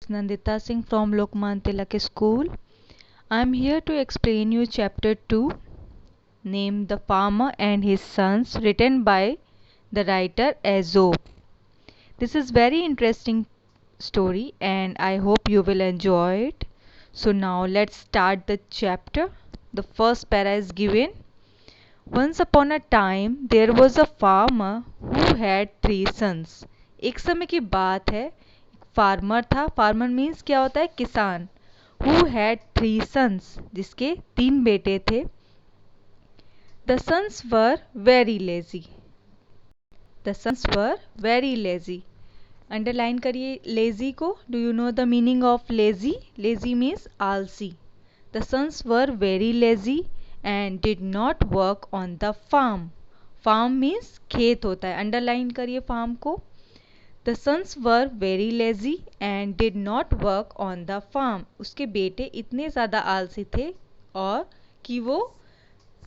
Nandita Singh from Lokman Tilak School. I am here to explain you chapter 2, named The Farmer and His Sons, written by the writer Aesop. This is very interesting story and I hope you will enjoy it. So now let's start the chapter. The first para is given. Once upon a time there was a farmer who had 3 sons. एक समय की बात है, farmer था. Farmer means क्या होता है? किसान. Who had 3 sons, जिसके 3 बेटे थे. The sons were very lazy. The sons were very lazy. Underline करिए लेजी को. Do you know the meaning of lazy? Lazy means आलसी. The sons were very lazy and did not work on the farm. Farm means खेत होता है. Underline करिए farm को. The sons were very lazy and did not work on the farm. उसके बेटे इतने ज़्यादा आलसी थे और कि वो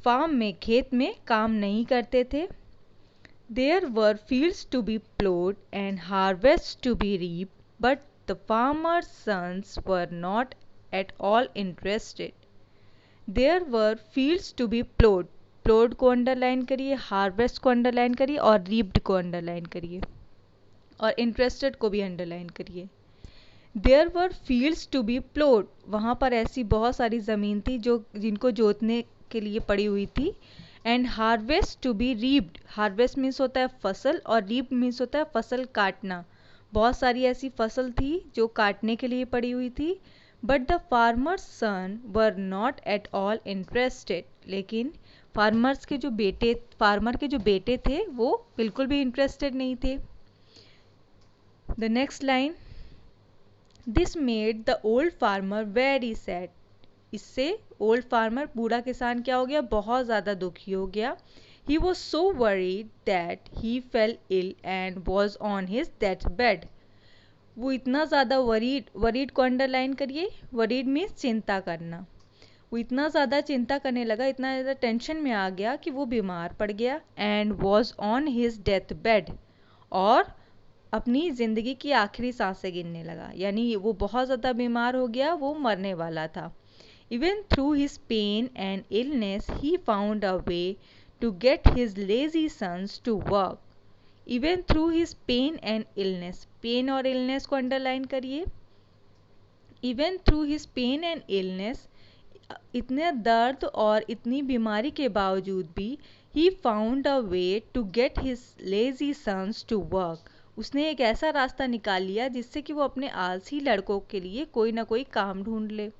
फार्म में, खेत में काम नहीं करते थे. There were fields to be plowed and harvests to be reaped, but the farmer's sons were not at all interested. There were fields to be plowed. Plowed को अंडरलाइन करिए, हार्वेस्ट को अंडरलाइन करिए और रीप्ड को अंडरलाइन करिए और interested को भी अंडरलाइन करिए. There were fields to be plowed. वहाँ पर ऐसी बहुत सारी ज़मीन थी जो जिनको जोतने के लिए पड़ी हुई थी. And harvest to be reaped. Harvest means होता है फसल और रीप्ड मीन्स होता है फसल काटना. बहुत सारी ऐसी फसल थी जो काटने के लिए पड़ी हुई थी. But the farmer's son were not at all interested. लेकिन फार्मर के जो बेटे थे वो बिल्कुल भी इंटरेस्टेड नहीं थे. The next line. This made the old farmer very sad. इससे ओल्ड फार्मर, बूढ़ा किसान क्या हो गया? बहुत ज़्यादा दुखी हो गया. He was so worried that he fell ill and was on his death bed. वो इतना ज़्यादा वरीड को अंडरलाइन करिए. वरीड मीन्स चिंता करना. वो इतना ज़्यादा चिंता करने लगा, इतना ज़्यादा टेंशन में आ गया कि वो बीमार पड़ गया. And was on his death bed. और अपनी ज़िंदगी की आखिरी सांसें गिनने लगा. यानी वो बहुत ज़्यादा बीमार हो गया, वो मरने वाला था. Even through his pain and illness, he found a way to get his lazy sons to work. Even through his pain and illness. Pain और illness को underline करिए. Even through his pain and illness, इतने दर्द और इतनी बीमारी के बावजूद भी he found a way to get his lazy sons to work. उसने एक ऐसा रास्ता निकाल लिया जिससे कि वो अपने आलसी लड़कों के लिए कोई ना कोई काम ढूंढ ले,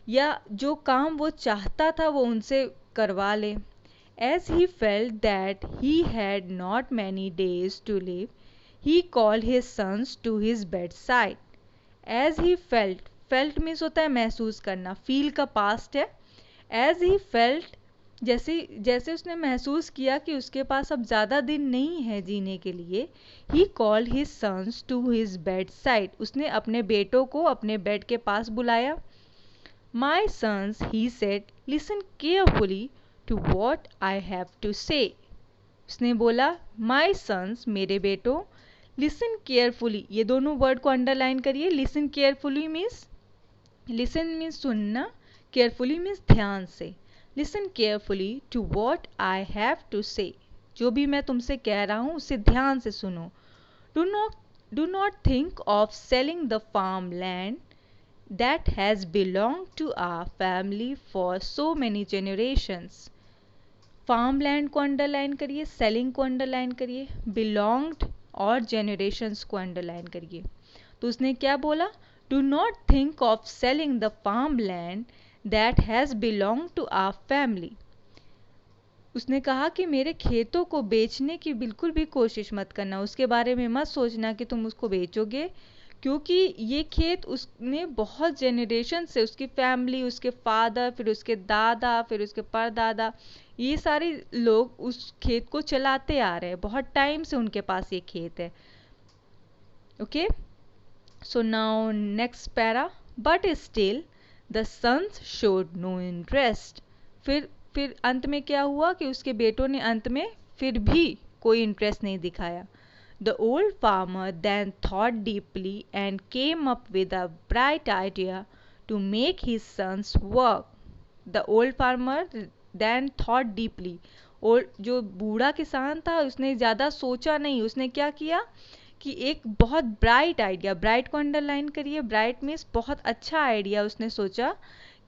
या जो काम वो चाहता था वो उनसे करवा ले. As he felt that he had not many days to live, he called his sons to his bedside. As he felt means होता है महसूस करना. feel का past है. As he felt, जैसे उसने महसूस किया कि उसके पास अब ज़्यादा दिन नहीं है जीने के लिए, he called his sons to his bedside. उसने अपने बेटों को अपने बेड के पास बुलाया. My sons, he said, listen carefully to what I have to say. उसने बोला, my sons, मेरे बेटों, listen carefully. ये दोनों वर्ड को अंडरलाइन करिए. listen carefully means सुनना, carefully means ध्यान से. listen carefully to what I have to say. जो भी मैं तुमसे कह रहा हूँ उसे ध्यान से सुनो. Do not think of selling the farmland that has belonged to our family for so many generations. farmland को अंडरलाइन करिए, selling को अंडरलाइन करिए, belonged और generations को अंडरलाइन करिए. तो उसने क्या बोला? Do not think of selling the farmland that has belonged to our family. उसने कहा कि मेरे खेतों को बेचने की बिल्कुल भी कोशिश मत करना. उसके बारे में मत सोचना कि तुम उसको बेचोगे, क्योंकि ये खेत उसने बहुत जेनरेशन से, उसकी फैमिली, उसके फादर, फिर उसके दादा, फिर उसके परदादा, ये सारे लोग उस खेत को चलाते आ रहे हैं. बहुत टाइम से उनके पास ये खेत है. Okay, so now next para. But still the sons showed no interest. फिर अंत में क्या हुआ कि उसके बेटों ने अंत में फिर भी कोई इंटरेस्ट नहीं दिखाया. The old farmer then thought deeply and came up with a bright idea to make his sons work. The old farmer then thought deeply. और जो बूढ़ा किसान था उसने ज़्यादा सोचा नहीं, उसने क्या किया कि एक बहुत ब्राइट आइडिया, ब्राइट को अंडरलाइन करिए, ब्राइट मीन्स बहुत अच्छा आइडिया उसने सोचा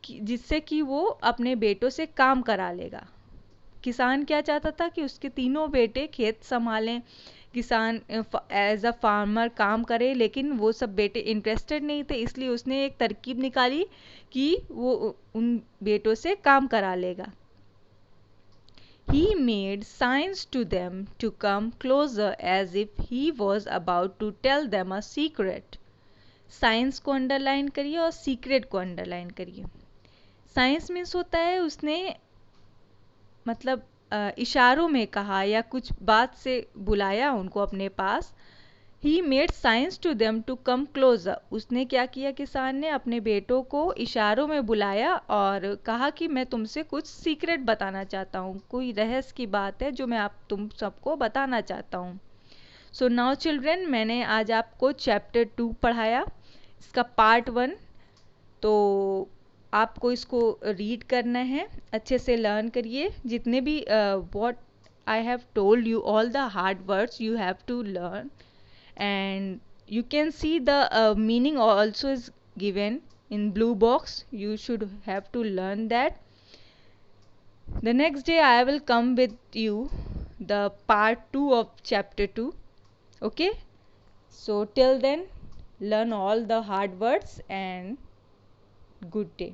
कि जिससे कि वो अपने बेटों से काम करा लेगा। किसान क्या चाहता था कि उसके तीनों बेटे खेत संभालें, किसान एज अ फार्मर काम करे, लेकिन वो सब बेटे इंटरेस्टेड नहीं थे, इसलिए उसने एक तरकीब निकाली कि वो उन बेटों से काम करा लेगा। He made signs to them to come closer as if he was about to tell them a secret. Science को अंडरलाइन करिए और सीक्रेट को अंडरलाइन करिए। साइंस मीन्स होता है उसने मतलब इशारों में कहा या कुछ बात से बुलाया उनको अपने पास। He made signs to them to come closer. उसने क्या किया, किसान ने अपने बेटों को इशारों में बुलाया और कहा कि मैं तुमसे कुछ सीक्रेट बताना चाहता हूँ, कोई रहस्य की बात है जो मैं तुम सबको बताना चाहता हूँ। सो नाउ चिल्ड्रन, मैंने आज आपको चैप्टर 2 पढ़ाया, इसका पार्ट 1। तो आपको इसको रीड करना है, अच्छे से लर्न करिए। जितने भी what I have told you, all the hard words you have to learn, and you can see the meaning also is given in blue box. You should have to learn that. The next day I will come with you the part 2 of chapter 2. Okay, so till then learn all the hard words and good day.